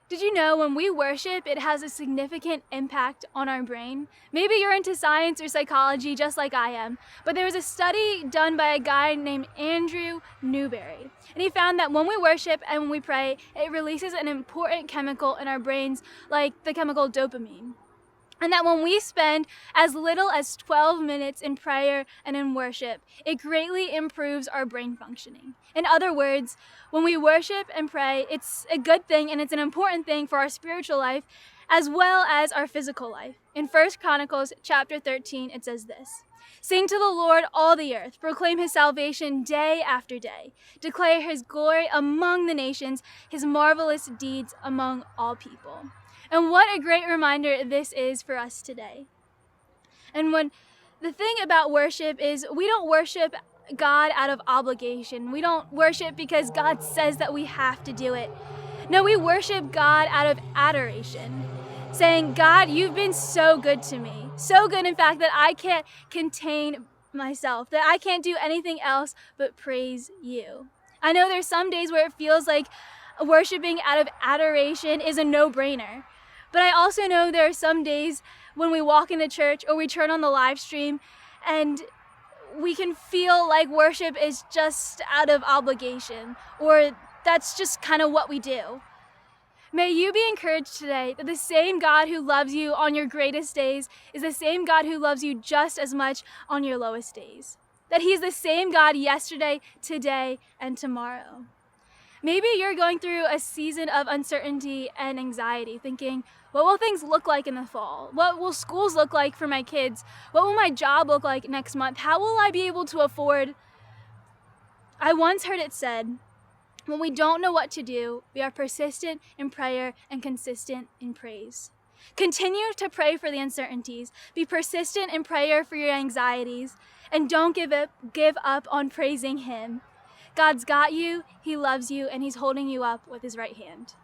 Did you know when we worship, it has a significant impact on our brain? Maybe you're into science or psychology just like I am, but there was a study done by a guy named Andrew Newberry, and he found that when we worship and when we pray, it releases an important chemical in our brains like the chemical dopamine. And that when we spend as little as 12 minutes in prayer and in worship, it greatly improves our brain functioning. In other words, when we worship and pray, it's a good thing and it's an important thing for our spiritual life as well as our physical life. In 1 Chronicles chapter 13, it says this: "Sing to the Lord, all the earth. Proclaim his salvation day after day. Declare his glory among the nations, his marvelous deeds among all people." And what a great reminder this is for us today. And when the thing about worship is we don't worship God out of obligation. We don't worship because God says that we have to do it. No, we worship God out of adoration, saying, "God, you've been so good to me. So good, in fact, that I can't contain myself, that I can't do anything else but praise you." I know there's some days where it feels like worshiping out of adoration is a no-brainer. But I also know there are some days when we walk into church or we turn on the live stream and we can feel like worship is just out of obligation, or that's just kind of what we do. May you be encouraged today that the same God who loves you on your greatest days is the same God who loves you just as much on your lowest days. That he's the same God yesterday, today, and tomorrow. Maybe you're going through a season of uncertainty and anxiety, thinking, what will things look like in the fall? What will schools look like for my kids? What will my job look like next month? How will I be able to afford? I once heard it said, when we don't know what to do, we are persistent in prayer and consistent in praise. Continue to pray for the uncertainties. Be persistent in prayer for your anxieties. And don't give up on praising him. God's got you, he loves you, and he's holding you up with his right hand.